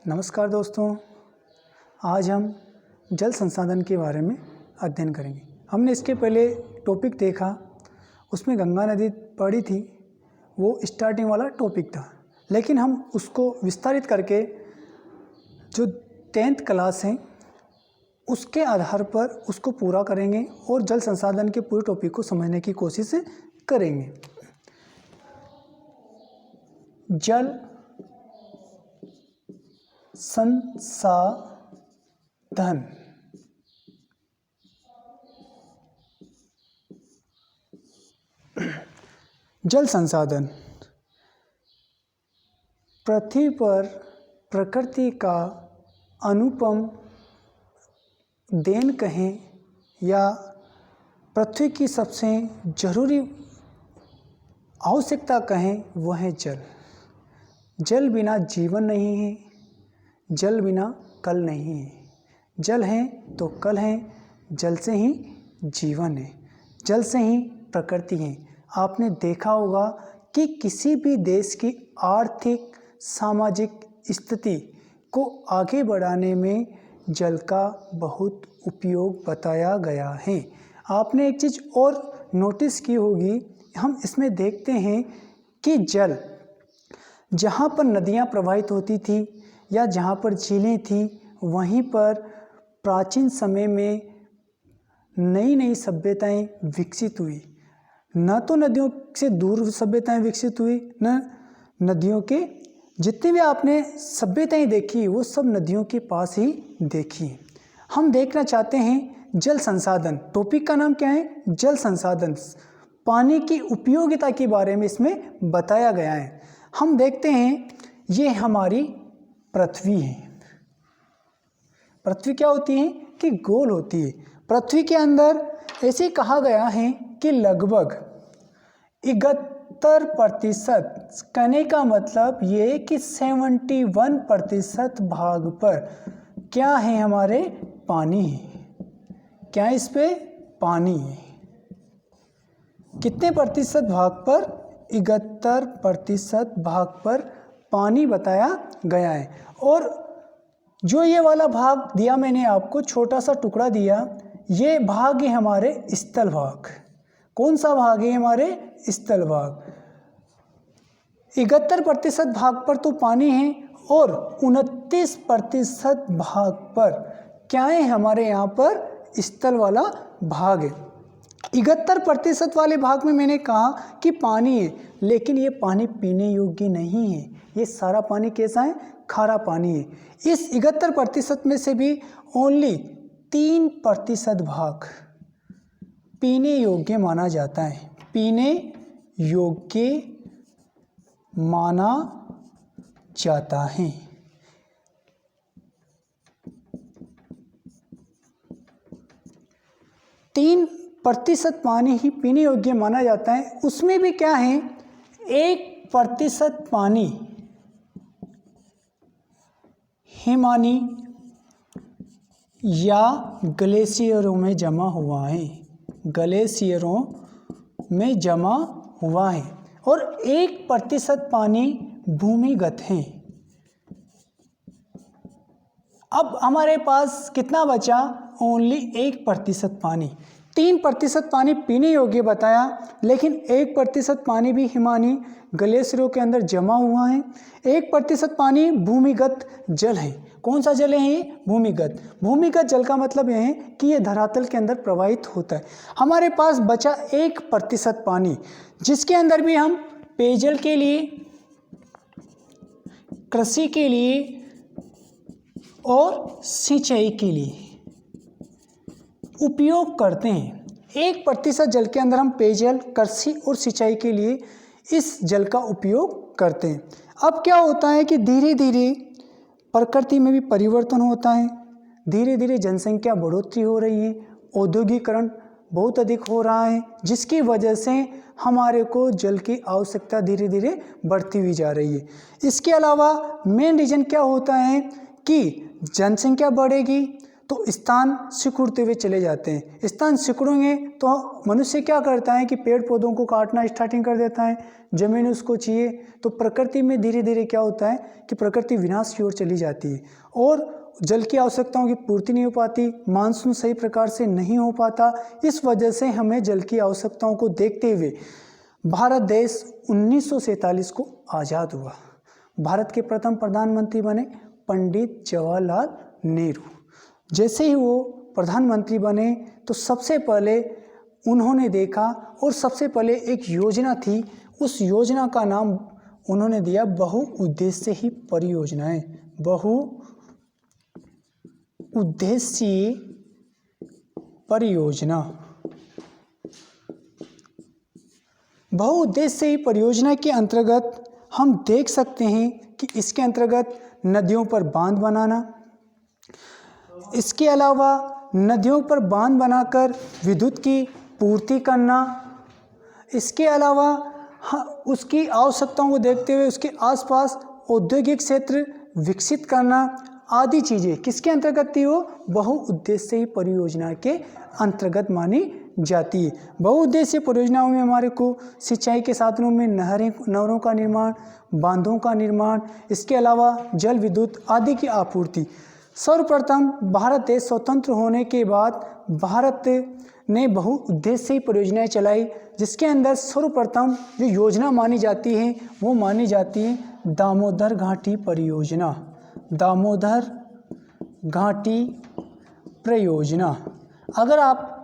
नमस्कार दोस्तों, आज हम जल संसाधन के बारे में अध्ययन करेंगे। हमने इसके पहले टॉपिक देखा, उसमें गंगा नदी पढ़ी थी, वो स्टार्टिंग वाला टॉपिक था। लेकिन हम उसको विस्तारित करके जो 10th क्लास है उसके आधार पर उसको पूरा करेंगे और जल संसाधन के पूरे टॉपिक को समझने की कोशिश करेंगे। जल संसाधन जल संसाधन पृथ्वी पर प्रकृति का अनुपम देन कहें या पृथ्वी की सबसे जरूरी आवश्यकता कहें, वह है जल। जल बिना जीवन नहीं है, जल बिना कल नहीं है। जल है तो कल है, जल से ही जीवन है, जल से ही प्रकृति है। आपने देखा होगा कि किसी भी देश की आर्थिक सामाजिक स्थिति को आगे बढ़ाने में जल का बहुत उपयोग बताया गया है। आपने एक चीज़ और नोटिस की होगी, हम इसमें देखते हैं कि जल जहाँ पर नदियाँ प्रवाहित होती थी या जहाँ पर झीलें थी, वहीं पर प्राचीन समय में नई नई सभ्यताएं विकसित हुई। न तो नदियों से दूर सभ्यताएं विकसित हुई, न नदियों के जितनी भी आपने सभ्यताएं देखी वो सब नदियों के पास ही देखी। हम देखना चाहते हैं जल संसाधन। टॉपिक का नाम क्या है? जल संसाधन। पानी की उपयोगिता के बारे में इसमें बताया गया है। हम देखते हैं ये हमारी पृथ्वी है। पृथ्वी क्या होती है कि गोल होती है। पृथ्वी के अंदर ऐसे कहा गया है कि लगभग 71%, कहने का मतलब ये कि 71% भाग पर क्या है? हमारे पानी है। क्या है? इस पे पानी है। कितने प्रतिशत भाग पर? 71% भाग पर पानी बताया गया है। और जो ये वाला भाग दिया मैंने आपको, छोटा सा टुकड़ा दिया, ये भाग है हमारे स्थल भाग। कौन सा भाग है? हमारे स्थल भाग। 71% भाग पर तो पानी है और 29% भाग पर क्या है? हमारे यहाँ पर स्थल वाला भाग है। 71% वाले भाग में मैंने कहा कि पानी है, लेकिन ये पानी पीने योग्य नहीं है। ये सारा पानी कैसा है? खारा पानी है। इस 71% में से भी ओनली 3% भाग पीने योग्य माना जाता है। पीने योग्य माना जाता है। तीन प्रतिशत पानी ही पीने योग्य माना जाता है। उसमें भी क्या है? 1% पानी हिमानी या ग्लेशियरों में जमा हुआ है। ग्लेशियरों में जमा हुआ है। और 1% पानी भूमिगत है। अब हमारे पास कितना बचा? ओनली 1% पानी। 3% पानी पीने योग्य बताया, लेकिन 1% पानी भी हिमानी ग्लेशियरों के अंदर जमा हुआ है। 1% पानी भूमिगत जल है। कौन सा जल है? भूमिगत। भूमिगत जल का मतलब यह है कि ये धरातल के अंदर प्रवाहित होता है। हमारे पास बचा 1% पानी, जिसके अंदर भी हम पेयजल के लिए, कृषि के लिए और सिंचाई के लिए उपयोग करते हैं। 1% जल के अंदर हम पेयजल, कृषि और सिंचाई के लिए इस जल का उपयोग करते हैं। अब क्या होता है कि धीरे धीरे प्रकृति में भी परिवर्तन होता है। धीरे धीरे जनसंख्या बढ़ोतरी हो रही है, औद्योगिकरण बहुत अधिक हो रहा है, जिसकी वजह से हमारे को जल की आवश्यकता धीरे धीरे बढ़ती हुई जा रही है। इसके अलावा मेन रीज़न क्या होता है कि जनसंख्या बढ़ेगी तो स्थान सिकुड़ते हुए चले जाते हैं। स्थान सिकुड़ेंगे तो मनुष्य क्या करता है कि पेड़ पौधों को काटना स्टार्टिंग कर देता है, जमीन उसको चाहिए, तो प्रकृति में धीरे धीरे क्या होता है कि प्रकृति विनाश की ओर चली जाती है और जल की आवश्यकताओं की पूर्ति नहीं हो पाती, मानसून सही प्रकार से नहीं हो पाता। इस वजह से हमें जल की आवश्यकताओं को देखते हुए भारत देश 1947 को आज़ाद हुआ। भारत के प्रथम प्रधानमंत्री बने पंडित जवाहरलाल नेहरू। जैसे ही वो प्रधानमंत्री बने तो सबसे पहले उन्होंने देखा और सबसे पहले एक योजना थी, उस योजना का नाम उन्होंने दिया बहुउद्देशीय परियोजनाएं। बहुउद्देशीय परियोजना। बहुउद्देशीय परियोजना के अंतर्गत हम देख सकते हैं कि इसके अंतर्गत नदियों पर बांध बनाना, इसके अलावा नदियों पर बांध बनाकर विद्युत की पूर्ति करना, इसके अलावा उसकी आवश्यकताओं को देखते हुए उसके आसपास औद्योगिक क्षेत्र विकसित करना आदि चीज़ें किसके अंतर्गत थी? वो बहुउद्देशीय परियोजना के अंतर्गत मानी जाती है। बहुउद्देशीय परियोजनाओं में हमारे को सिंचाई के साधनों में नहरों का निर्माण, बांधों का निर्माण, इसके अलावा जल विद्युत आदि की आपूर्ति। सर्वप्रथम भारत देश स्वतंत्र होने के बाद भारत ने बहुउद्देशीय परियोजनाएं चलाई, जिसके अंदर सर्वप्रथम जो योजना मानी जाती है वो मानी जाती है दामोदर घाटी परियोजना। दामोदर घाटी परियोजना। अगर आप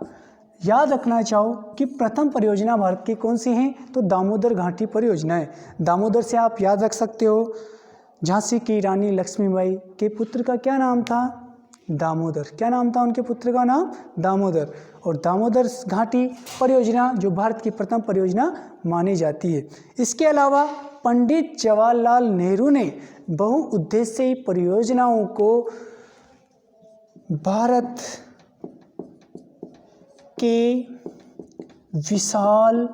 याद रखना चाहो कि प्रथम परियोजना भारत की कौन सी है तो दामोदर घाटी परियोजना है। दामोदर से आप याद रख सकते हो झांसी की रानी लक्ष्मीबाई के पुत्र का क्या नाम था? दामोदर। क्या नाम था उनके पुत्र का नाम? दामोदर। और दामोदर घाटी परियोजना जो भारत की प्रथम परियोजना मानी जाती है। इसके अलावा पंडित जवाहरलाल नेहरू ने बहुउद्देशीय परियोजनाओं को भारत के विशाल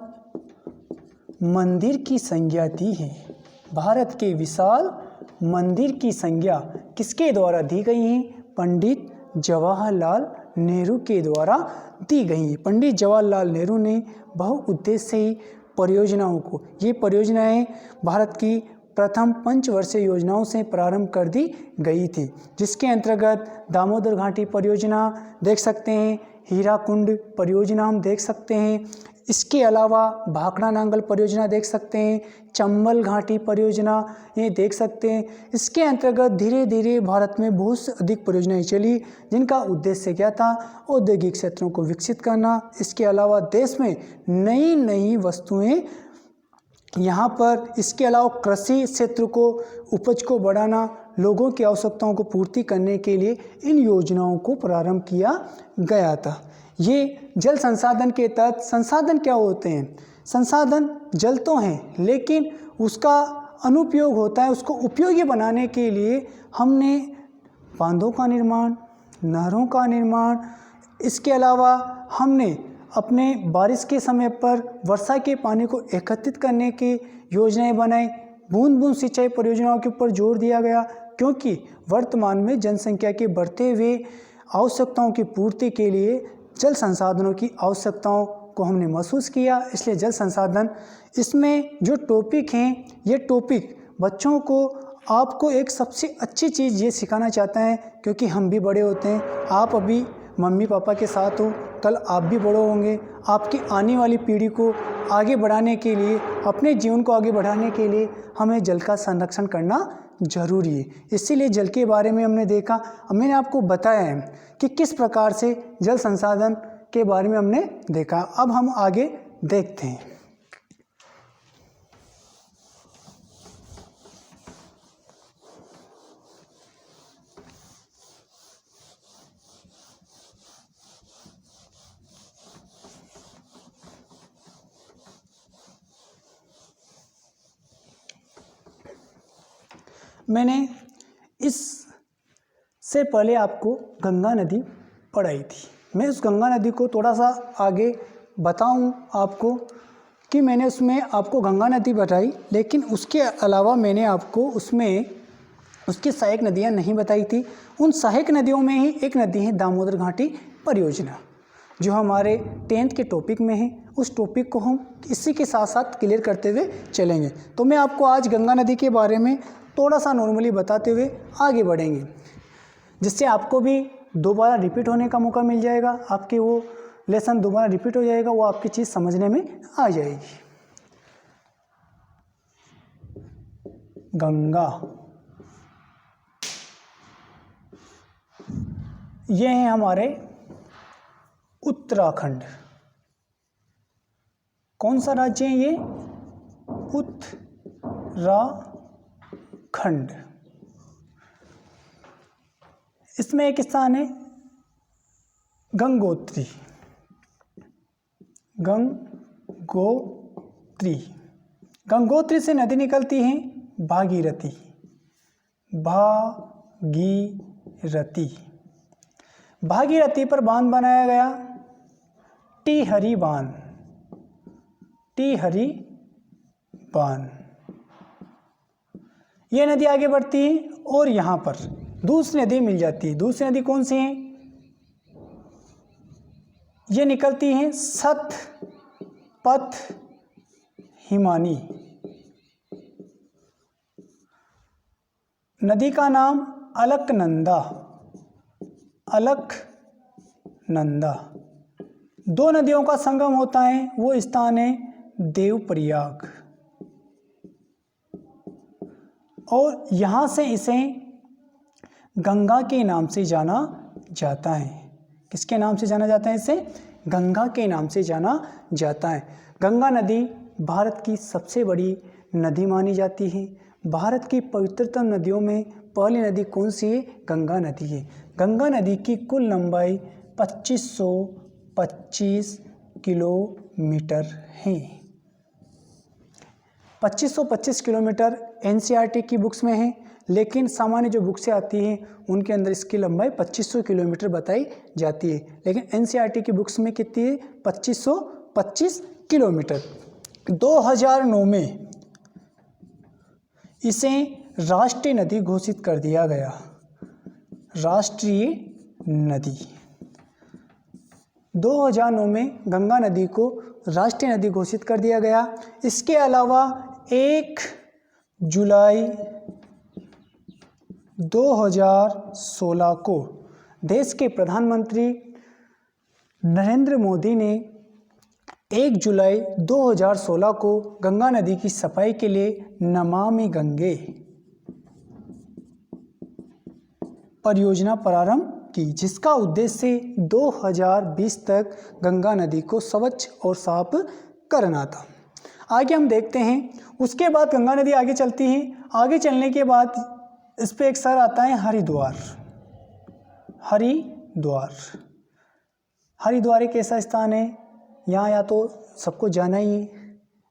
मंदिर की संज्ञा दी है। भारत के विशाल मंदिर की संज्ञा किसके द्वारा दी गई है? पंडित जवाहरलाल नेहरू के द्वारा दी गई है। पंडित जवाहरलाल नेहरू ने बहुउद्देशीय परियोजनाओं को, ये परियोजनाएं भारत की प्रथम पंचवर्षीय योजनाओं से प्रारंभ कर दी गई थी, जिसके अंतर्गत दामोदर घाटी परियोजना देख सकते हैं, हीराकुंड परियोजना हम देख सकते हैं, इसके अलावा भाखड़ा नांगल परियोजना देख सकते हैं, चंबल घाटी परियोजना ये देख सकते हैं। इसके अंतर्गत धीरे धीरे भारत में बहुत से अधिक परियोजनाएं चली, जिनका उद्देश्य क्या था? औद्योगिक क्षेत्रों को विकसित करना। इसके अलावा देश में नई नई वस्तुएं यहाँ पर, इसके अलावा कृषि क्षेत्र को, उपज को बढ़ाना, लोगों की आवश्यकताओं को पूर्ति करने के लिए इन योजनाओं को प्रारंभ किया गया था। ये जल संसाधन के तहत संसाधन क्या होते हैं? संसाधन जल तो हैं, लेकिन उसका अनुपयोग होता है। उसको उपयोगी बनाने के लिए हमने बांधों का निर्माण, नहरों का निर्माण, इसके अलावा हमने अपने बारिश के समय पर वर्षा के पानी को एकत्रित करने की योजनाएं बनाई। बूंद बूंद सिंचाई परियोजनाओं के ऊपर जोर दिया गया, क्योंकि वर्तमान में जनसंख्या के बढ़ते हुए आवश्यकताओं की पूर्ति के लिए जल संसाधनों की आवश्यकताओं को हमने महसूस किया। इसलिए जल संसाधन, इसमें जो टॉपिक हैं, ये टॉपिक बच्चों को, आपको एक सबसे अच्छी चीज़ ये सिखाना चाहता है, क्योंकि हम भी बड़े होते हैं, आप अभी मम्मी पापा के साथ हो, कल आप भी बड़े होंगे। आपकी आने वाली पीढ़ी को आगे बढ़ाने के लिए, अपने जीवन को आगे बढ़ाने के लिए हमें जल का संरक्षण करना जरूरी है। इसीलिए जल के बारे में हमने देखा, मैंने आपको बताया है कि किस प्रकार से जल संसाधन के बारे में हमने देखा। अब हम आगे देखते हैं। मैंने इससे पहले आपको गंगा नदी पढ़ाई थी। मैं उस गंगा नदी को थोड़ा सा आगे बताऊं आपको कि मैंने उसमें आपको गंगा नदी बताई, लेकिन उसके अलावा मैंने आपको उसमें उसकी सहायक नदियाँ नहीं बताई थी। उन सहायक नदियों में ही एक नदी है दामोदर घाटी परियोजना, जो हमारे 10th के टॉपिक में है। उस टॉपिक को हम इसी के साथ साथ क्लियर करते हुए चलेंगे। तो मैं आपको आज गंगा नदी के बारे में थोड़ा सा नॉर्मली बताते हुए आगे बढ़ेंगे, जिससे आपको भी दोबारा रिपीट होने का मौका मिल जाएगा, आपके वो लेसन दोबारा रिपीट हो जाएगा, वो आपकी चीज़ समझने में आ जाएगी। गंगा, ये है हमारे उत्तराखंड। कौन सा राज्य है ये? उत्तराखंड। इसमें एक स्थान है गंगोत्री। गंगोत्री, गंगोत्री से नदी निकलती है भागीरथी। भागीरथी, भागीरथी पर बांध बनाया गया, टिहरी बांध। टिहरी बांध, ये नदी आगे बढ़ती है और यहाँ पर दूसरी नदी मिल जाती है। दूसरी नदी कौन सी है? ये निकलती है सतपथ हिमानी। नदी का नाम अलकनंदा। अलकनंदा। दो नदियों का संगम होता है, वो स्थान है देवप्रयाग, और यहाँ से इसे गंगा के नाम से जाना जाता है। किसके नाम से जाना जाता है इसे? गंगा के नाम से जाना जाता है। गंगा नदी भारत की सबसे बड़ी नदी मानी जाती है। भारत की पवित्रतम नदियों में पहली नदी कौन सी है? गंगा नदी है। गंगा नदी की कुल लंबाई 2525 किलोमीटर है। 2525 किलोमीटर NCERT की बुक्स में है, लेकिन सामान्य जो बुक्सें आती हैं उनके अंदर इसकी लंबाई 2500 किलोमीटर बताई जाती है, लेकिन NCERT की बुक्स में कितनी है? 2525 किलोमीटर। 2009 में इसे राष्ट्रीय नदी घोषित कर दिया गया। राष्ट्रीय नदी 2009 में गंगा नदी को राष्ट्रीय नदी घोषित कर दिया गया। इसके अलावा 1 जुलाई 2016 को देश के प्रधानमंत्री नरेंद्र मोदी ने 1 जुलाई 2016 को गंगा नदी की सफाई के लिए नमामि गंगे परियोजना प्रारंभ की, जिसका उद्देश्य 2020 तक गंगा नदी को स्वच्छ और साफ करना था। आगे हम देखते हैं। उसके बाद गंगा नदी आगे चलती है। आगे चलने के बाद इस पे एक शहर आता है हरिद्वार। हरिद्वार, हरिद्वार एक ऐसा स्थान है, यहाँ या तो सबको जाना ही है,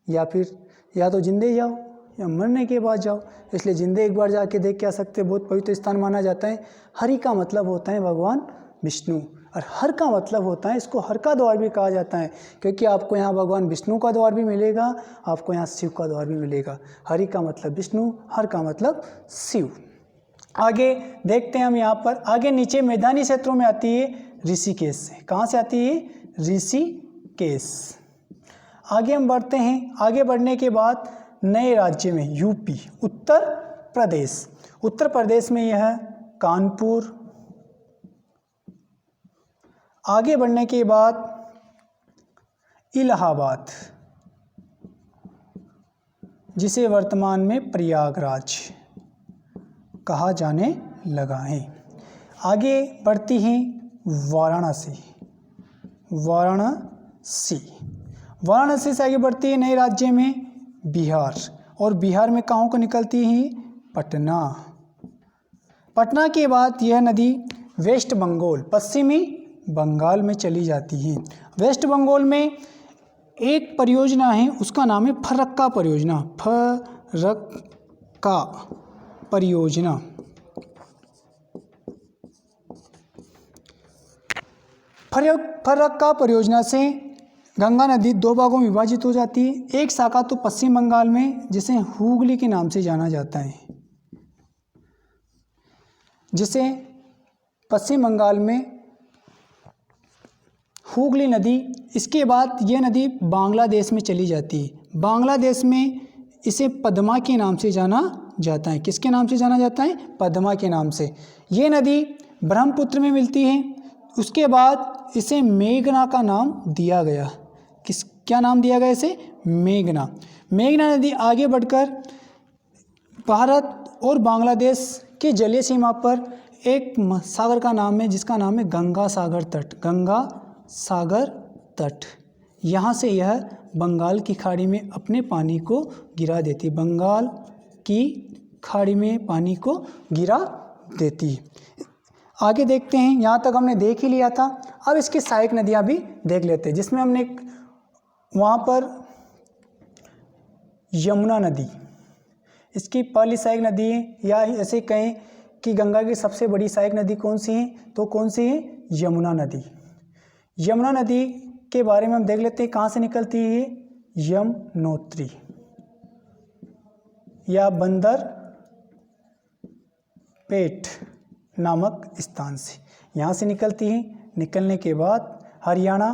या फिर या तो जिंदे जाओ या मरने के बाद जाओ। इसलिए जिंदे एक बार जाके देख के आ सकते, बहुत पवित्र स्थान माना जाता है। हरि का मतलब होता है भगवान विष्णु, और हर का मतलब होता है, इसको हर का द्वार भी कहा जाता है, क्योंकि आपको यहाँ भगवान विष्णु का द्वार भी मिलेगा, आपको यहाँ शिव का द्वार भी मिलेगा। हरि का मतलब विष्णु, हर का मतलब शिव। आगे देखते हैं हम यहाँ पर। आगे नीचे मैदानी क्षेत्रों में आती है ऋषिकेश से। कहाँ से आती है? ऋषिकेश। आगे हम बढ़ते हैं। आगे बढ़ने के बाद नए राज्य में यूपी, उत्तर प्रदेश। उत्तर प्रदेश में यह कानपुर। आगे बढ़ने के बाद इलाहाबाद, जिसे वर्तमान में प्रयागराज कहा जाने लगा है। आगे बढ़ती हैं वाराणसी। वाराणसी, वाराणसी से आगे बढ़ती है नए राज्य में बिहार, और बिहार में कहाँ को निकलती है? पटना। पटना के बाद यह नदी वेस्ट बंगाल, पश्चिमी बंगाल में चली जाती है। वेस्ट बंगाल में एक परियोजना है, उसका नाम है फरक्का परियोजना। फरक्का परियोजना। फरक्का परियोजना से गंगा नदी दो भागों में विभाजित हो जाती है। एक शाखा तो पश्चिम बंगाल में, जिसे हुगली के नाम से जाना जाता है। जिसे पश्चिम बंगाल में हुगली नदी, इसके बाद ये नदी बांग्लादेश में चली जाती है। बांग्लादेश में इसे पद्मा के नाम से जाना जाता है। किसके नाम से जाना जाता है? पद्मा के नाम से। ये नदी ब्रह्मपुत्र में मिलती है। उसके बाद इसे मेघना का नाम दिया गया। क्या नाम दिया गया इसे? मेघना। मेघना नदी आगे बढ़कर भारत और बांग्लादेश के जलीय सीमा पर एक सागर का नाम है, जिसका नाम है गंगा सागर तट। गंगा सागर तट, यहाँ से यह बंगाल की खाड़ी में अपने पानी को गिरा देती। बंगाल की खाड़ी में पानी को गिरा देती। आगे देखते हैं, यहाँ तक हमने देख ही लिया था। अब इसकी सहायक नदियाँ भी देख लेते हैं, जिसमें हमने वहाँ पर यमुना नदी, इसकी पहली सहायक नदी है, या ऐसे कहें कि गंगा की सबसे बड़ी सहायक नदी कौन सी है, तो कौन सी है? यमुना नदी। यमुना नदी के बारे में हम देख लेते हैं, कहाँ से निकलती है? यमुनोत्री या बंदर पेट नामक स्थान से यहाँ से निकलती है। निकलने के बाद हरियाणा,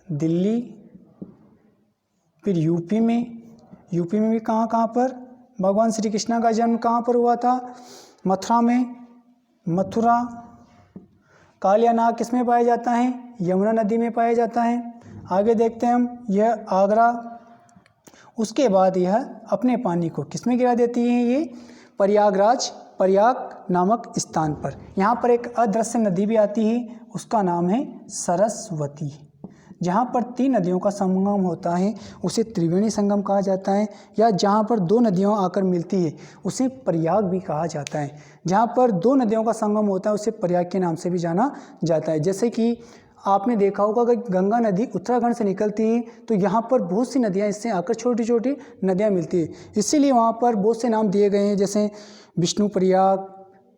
दिल्ली, फिर यूपी में भी कहाँ पर भगवान श्री कृष्ण का जन्म कहाँ पर हुआ था? मथुरा में। मथुरा। कालिया नाग किस में पाया जाता है? यमुना नदी में पाया जाता है। आगे देखते हैं हम, यह आगरा। उसके बाद यह अपने पानी को किस में गिरा देती है? ये प्रयाग नामक स्थान पर। यहाँ पर एक अदृश्य नदी भी आती है, उसका नाम है सरस्वती। जहाँ पर 3 नदियों का संगम होता है उसे त्रिवेणी संगम कहा जाता है, या जहाँ पर 2 नदियाँ आकर मिलती है उसे प्रयाग भी कहा जाता है। जहाँ पर 2 नदियों का संगम होता है उसे प्रयाग के नाम से भी जाना जाता है। जैसे कि आपने देखा होगा कि गंगा नदी उत्तराखंड से निकलती है, तो यहाँ पर बहुत सी नदियाँ इससे आकर छोटी छोटी नदियाँ मिलती है, इसीलिए वहाँ पर बहुत से नाम दिए गए हैं, जैसे विष्णु प्रयाग,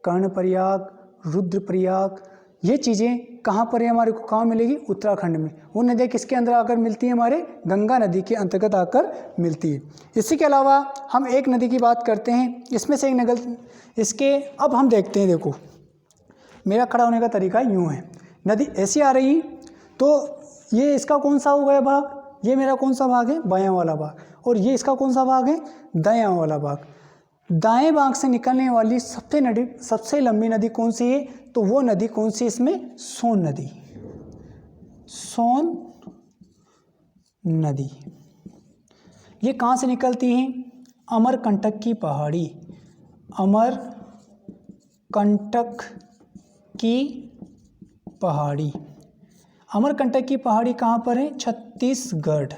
कर्ण प्रयाग, रुद्र प्रयाग। ये चीज़ें कहाँ पर है? हमारे को कहाँ मिलेगी? उत्तराखंड में। वो नदियाँ किसके अंदर आकर मिलती है? हमारे गंगा नदी के अंतर्गत आकर मिलती है। इसी के अलावा हम एक नदी की बात करते हैं, इसमें से इसके अब हम देखते हैं। देखो, मेरा खड़ा होने का तरीका यूँ है, नदी ऐसी आ रही तो ये इसका कौन सा हो गया भाग? ये मेरा कौन सा भाग है? बायां वाला भाग। और ये इसका कौन सा भाग है? दायां वाला भाग। दाएं भाग से निकलने वाली सबसे लंबी नदी कौन सी है? तो वो नदी कौन सी? इसमें सोन नदी। सोन नदी ये कहाँ से निकलती है? अमरकंटक की पहाड़ी। अमरकंटक की पहाड़ी। अमरकंटक की पहाड़ी कहाँ पर है? छत्तीसगढ़।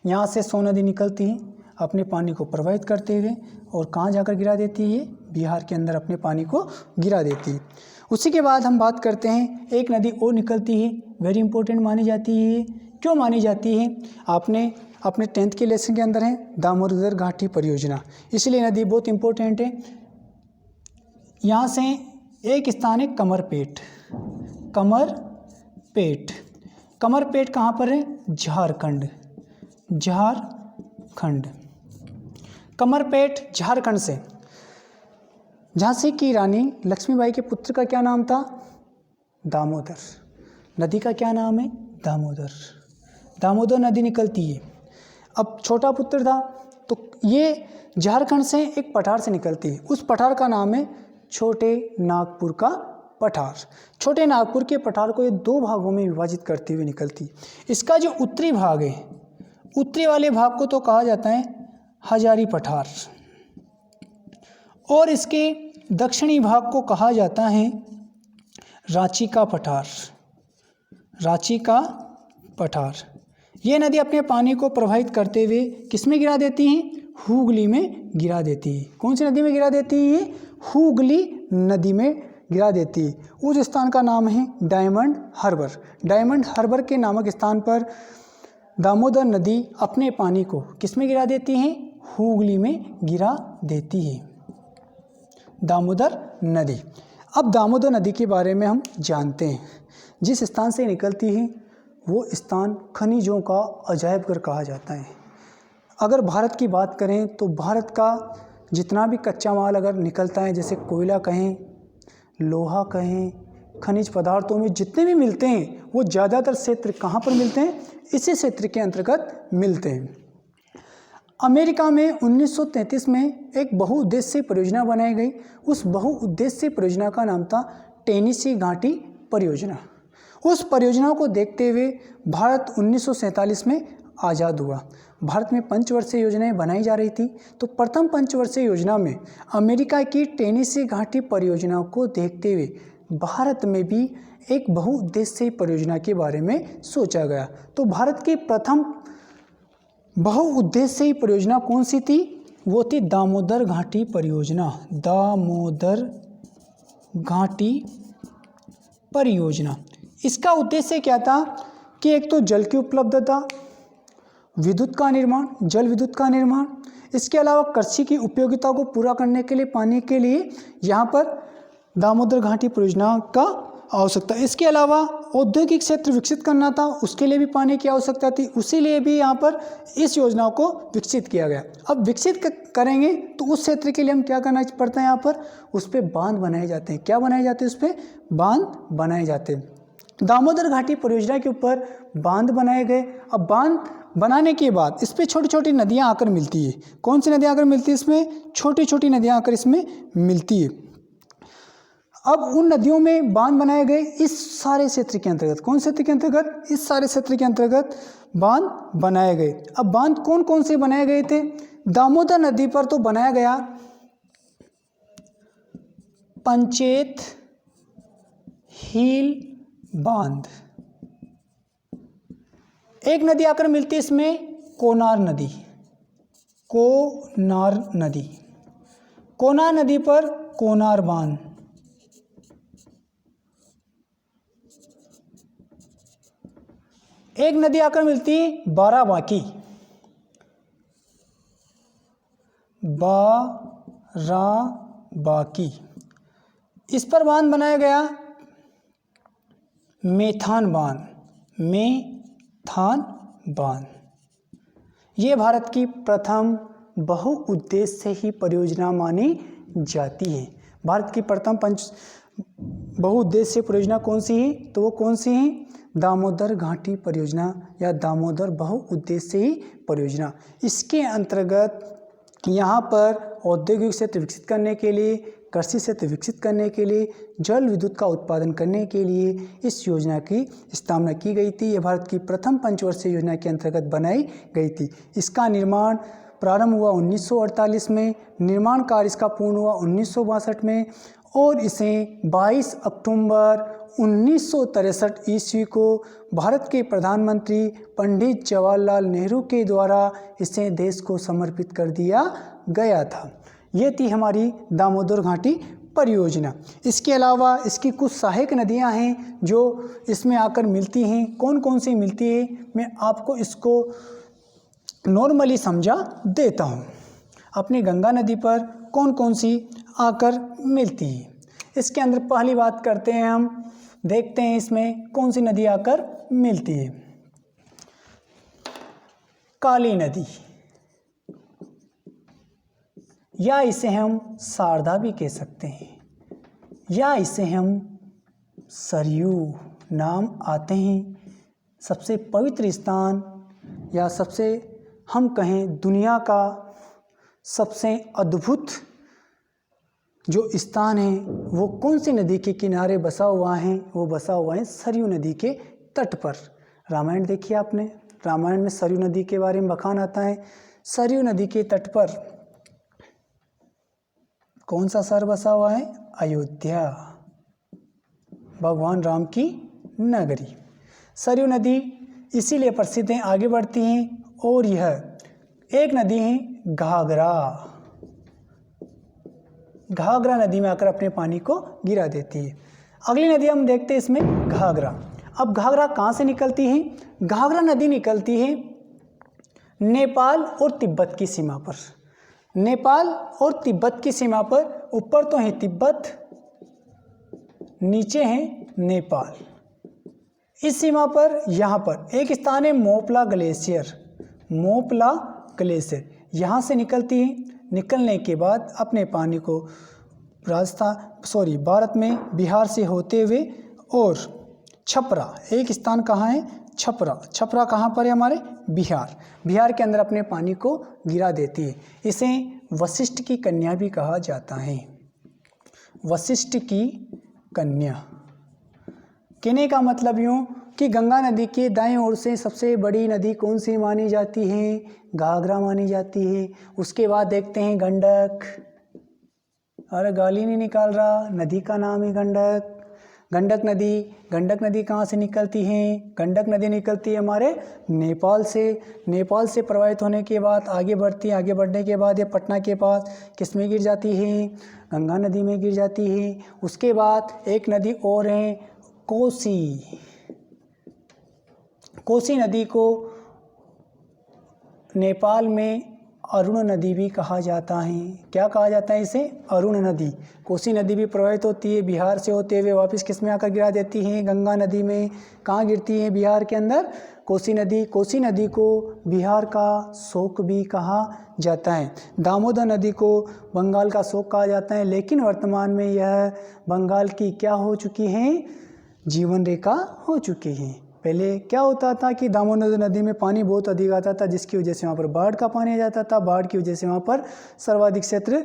यहाँ से सोन नदी निकलती है अपने पानी को प्रवाहित करते हुए, और कहाँ जाकर गिरा देती है? बिहार के अंदर अपने पानी को गिरा देती है। उसी के बाद हम बात करते हैं, एक नदी और निकलती है, वेरी इंपॉर्टेंट मानी जाती है। क्यों मानी जाती है? आपने अपने 10th के लेसन के अंदर है दामोदर घाटी परियोजना, इसलिए नदी बहुत इंपॉर्टेंट है। यहाँ से एक स्थान है कमरपेट। कमरपेट कहाँ पर है? झारखंड। कमरपेट झारखंड से झांसी की रानी लक्ष्मीबाई के पुत्र का क्या नाम था? दामोदर। नदी का क्या नाम है? दामोदर नदी निकलती है। अब छोटा पुत्र था, तो ये झारखंड से एक पठार से निकलती है। उस पठार का नाम है छोटे नागपुर का पठार। छोटे नागपुर के पठार को ये 2 भागों में विभाजित करती हुई निकलती है। इसका जो उत्तरी भाग है, उत्तरी वाले भाग को तो कहा जाता है हजारी पठार, और इसके दक्षिणी भाग को कहा जाता है रांची का पठार। ये नदी अपने पानी को प्रवाहित करते हुए किस में गिरा देती हैं? हुगली में गिरा देती है। कौन सी नदी में गिरा देती है? हुगली नदी में गिरा देती है। उस स्थान का नाम है डायमंड हार्बर के नामक स्थान पर दामोदर नदी अपने पानी को किस में गिरा देती है? हुगली में गिरा देती है। दामोदर नदी। अब दामोदर नदी के बारे में हम जानते हैं। जिस स्थान से निकलती है वो स्थान खनिजों का अजायब घर कहा जाता है। अगर भारत की बात करें तो भारत का जितना भी कच्चा माल अगर निकलता है, जैसे कोयला कहें, लोहा कहें, खनिज पदार्थों में जितने भी मिलते हैं वो ज़्यादातर क्षेत्र कहाँ पर मिलते हैं? इसी क्षेत्र के अंतर्गत मिलते हैं। अमेरिका में 1933 में एक बहुउद्देशीय परियोजना बनाई गई। उस बहुउद्देशीय परियोजना का नाम था टेनेसी घाटी परियोजना। उस परियोजना को देखते हुए भारत 1947 में आज़ाद हुआ। भारत में पंचवर्षीय योजनाएं बनाई जा रही थी, तो प्रथम पंचवर्षीय योजना में अमेरिका की टेनेसी घाटी परियोजना को देखते हुए भारत में भी एक बहुउद्देशीय परियोजना के बारे में सोचा गया। तो भारत की प्रथम बहुउद्देशीय परियोजना कौन सी थी? वो थी दामोदर घाटी परियोजना। दामोदर घाटी परियोजना। इसका उद्देश्य क्या था कि एक तो जल की उपलब्धता, विद्युत का निर्माण, जल विद्युत का निर्माण, इसके अलावा कृषि की उपयोगिता को पूरा करने के लिए पानी के लिए यहाँ पर दामोदर घाटी परियोजना का आवश्यकता। इसके अलावा औद्योगिक क्षेत्र विकसित करना था, उसके लिए भी पानी की आवश्यकता थी, उसी लिए भी यहाँ पर इस योजना को विकसित किया गया। अब विकसित करेंगे तो उस क्षेत्र के लिए हम क्या करना पड़ता है? यहाँ पर उस पर बांध बनाए जाते हैं। क्या बनाए जाते हैं? उस पर बांध बनाए जाते हैं। दामोदर घाटी परियोजना के ऊपर बांध बनाए गए। अब बांध बनाने के बाद इस पर छोटी छोटी नदियाँ आकर मिलती है। कौन सी नदियाँ आकर मिलती है? इसमें छोटी छोटी नदियाँ आकर इसमें मिलती है। अब उन नदियों में बांध बनाए गए इस सारे क्षेत्र के अंतर्गत। कौन क्षेत्र के अंतर्गत? इस सारे क्षेत्र के अंतर्गत बांध बनाए गए। अब बांध कौन कौन से बनाए गए थे? दामोदर नदी पर तो बनाया गया पंचेत हील बांध। एक नदी आकर मिलती है इसमें कोनार नदी। कोनार नदी, कोनार नदी पर कोनार बांध। एक नदी आकर मिलती है बाराबांकी। बाराबांकी, इस पर बांध बनाया गया मेथान बांध। मेथान बांध ये भारत की प्रथम बहुउद्देशीय परियोजना मानी जाती है। भारत की प्रथम बहुउद्देशीय परियोजना कौन सी है? तो वो कौन सी है? दामोदर घाटी परियोजना या दामोदर बहुउद्देशीय परियोजना। इसके अंतर्गत यहाँ पर औद्योगिक क्षेत्र विकसित करने के लिए, कृषि क्षेत्र विकसित करने के लिए, जल विद्युत का उत्पादन करने के लिए इस योजना की स्थापना की गई थी। यह भारत की प्रथम पंचवर्षीय योजना के अंतर्गत बनाई गई थी। इसका निर्माण प्रारंभ हुआ 1948 में, निर्माण कार्य इसका पूर्ण हुआ 1962 में और इसे 22 अक्टूबर 1963 ईस्वी को भारत के प्रधानमंत्री पंडित जवाहरलाल नेहरू के द्वारा इसे देश को समर्पित कर दिया गया था। ये थी हमारी दामोदर घाटी परियोजना। इसके अलावा इसकी कुछ सहायक नदियां हैं जो इसमें आकर मिलती हैं। कौन कौन सी मिलती है मैं आपको इसको नॉर्मली समझा देता हूँ। अपनी गंगा नदी पर कौन कौन सी आकर मिलती है, इसके अंदर पहली बात करते हैं हम, देखते हैं इसमें कौन सी नदी आकर मिलती है। काली नदी, या इसे हम शारदा भी कह सकते हैं, या इसे हम सरयू नाम आते हैं। सबसे पवित्र स्थान या सबसे हम कहें दुनिया का सबसे अद्भुत जो स्थान है वो कौन सी नदी के किनारे बसा हुआ है? वो बसा हुआ है सरयू नदी के तट पर। रामायण देखिए आपने, रामायण में सरयू नदी के बारे में बखान आता है। सरयू नदी के तट पर कौन सा शहर बसा हुआ है? अयोध्या, भगवान राम की नगरी। सरयू नदी इसीलिए प्रसिद्ध है, आगे बढ़ती हैं। और यह एक नदी है घाघरा। घाघरा नदी में आकर अपने पानी को गिरा देती है। अगली नदी हम देखते हैं इसमें घाघरा। अब घाघरा कहाँ से निकलती है? घाघरा नदी निकलती है नेपाल और तिब्बत की सीमा पर। नेपाल और तिब्बत की सीमा पर, ऊपर तो है तिब्बत, नीचे है नेपाल। इस सीमा पर यहाँ पर एक स्थान है मोपला ग्लेशियर। मोपला ग्लेशियर यहाँ से निकलती है, निकलने के बाद अपने पानी को भारत में बिहार से होते हुए और छपरा, एक स्थान कहाँ है, छपरा, छपरा कहाँ पर है हमारे, बिहार के अंदर अपने पानी को गिरा देती है। इसे वशिष्ठ की कन्या भी कहा जाता है, वशिष्ठ की कन्या। कहने का मतलब यूँ कि गंगा नदी के दाएं ओर से सबसे बड़ी नदी कौन सी मानी जाती है, घाघरा मानी जाती है। उसके बाद देखते हैं गंडक, अरे गाली नहीं निकाल रहा, नदी का नाम है गंडक। गंडक नदी कहाँ से निकलती है, गंडक नदी निकलती है हमारे नेपाल से प्रवाहित होने के बाद आगे बढ़ती है, आगे बढ़ने के बाद ये पटना के पास किस में गिर जाती है, गंगा नदी में गिर जाती है। उसके बाद एक नदी और है कोसी नदी को नेपाल में अरुण नदी भी कहा जाता है। क्या कहा जाता है इसे, अरुण नदी। कोसी नदी भी प्रवाहित होती है, बिहार से होते हुए वापस किस में आकर गिरा देती है, गंगा नदी में। कहाँ गिरती है, बिहार के अंदर कोसी नदी को बिहार का शोक भी कहा जाता है। दामोदर नदी को बंगाल का शोक कहा जाता है, लेकिन वर्तमान में यह बंगाल की क्या हो चुकी है, जीवन रेखा हो चुकी है। पहले क्या होता था कि दामोदर नदी में पानी बहुत अधिक आता था, जिसकी वजह से वहाँ पर बाढ़ का पानी आ जाता था, बाढ़ की वजह से वहाँ पर सर्वाधिक क्षेत्र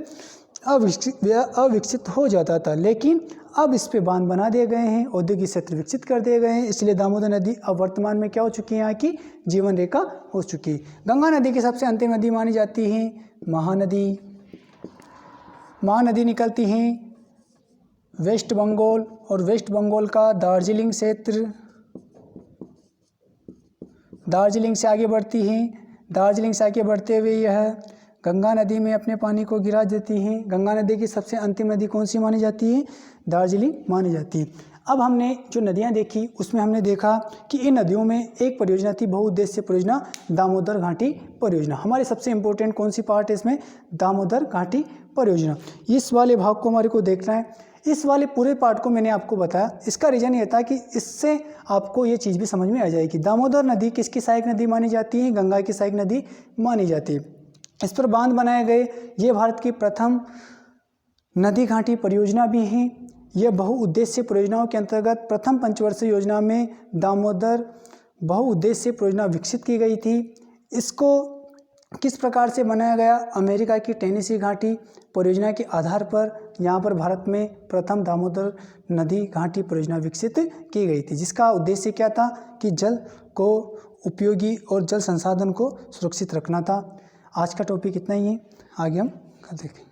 अविकसित हो जाता था। लेकिन अब इस पे बांध बना दिए गए हैं, औद्योगिक क्षेत्र विकसित कर दिए गए हैं, इसलिए दामोदर नदी अब वर्तमान में क्या हो चुकी है, यहाँ की जीवन रेखा हो चुकी है। गंगा नदी की सबसे अंतिम नदी मानी जाती है महानदी निकलती है वेस्ट बंगाल, और वेस्ट बंगाल का दार्जिलिंग क्षेत्र, दार्जिलिंग से आगे बढ़ती हैं, दार्जिलिंग से आगे बढ़ते हुए यह गंगा नदी में अपने पानी को गिरा देती हैं। गंगा नदी की सबसे अंतिम नदी कौन सी मानी जाती है, दार्जिलिंग मानी जाती है। अब हमने जो नदियां देखी उसमें हमने देखा कि इन नदियों में एक परियोजना थी, बहुउद्देश्य परियोजना, दामोदर घाटी परियोजना। हमारे सबसे इम्पोर्टेंट कौन सी पार्ट है इसमें, दामोदर घाटी परियोजना। इस वाले भाग को हमारे को देखना है। इस वाले पूरे पार्ट को मैंने आपको बताया, इसका रीज़न ये था कि इससे आपको ये चीज़ भी समझ में आ जाएगी। दामोदर नदी किसकी सहायक नदी मानी जाती है, गंगा की सहायक नदी मानी जाती है। इस पर बांध बनाए गए, ये भारत की प्रथम नदी घाटी परियोजना भी है। यह बहुउद्देश्य परियोजनाओं के अंतर्गत प्रथम पंचवर्षीय योजना में दामोदर बहुउद्देश्य परियोजना विकसित की गई थी। इसको किस प्रकार से बनाया गया, अमेरिका की टेनेसी घाटी परियोजना के आधार पर यहाँ पर भारत में प्रथम दामोदर नदी घाटी परियोजना विकसित की गई थी, जिसका उद्देश्य क्या था कि जल को उपयोगी और जल संसाधन को सुरक्षित रखना था। आज का टॉपिक इतना ही है, आगे हम कल देखें।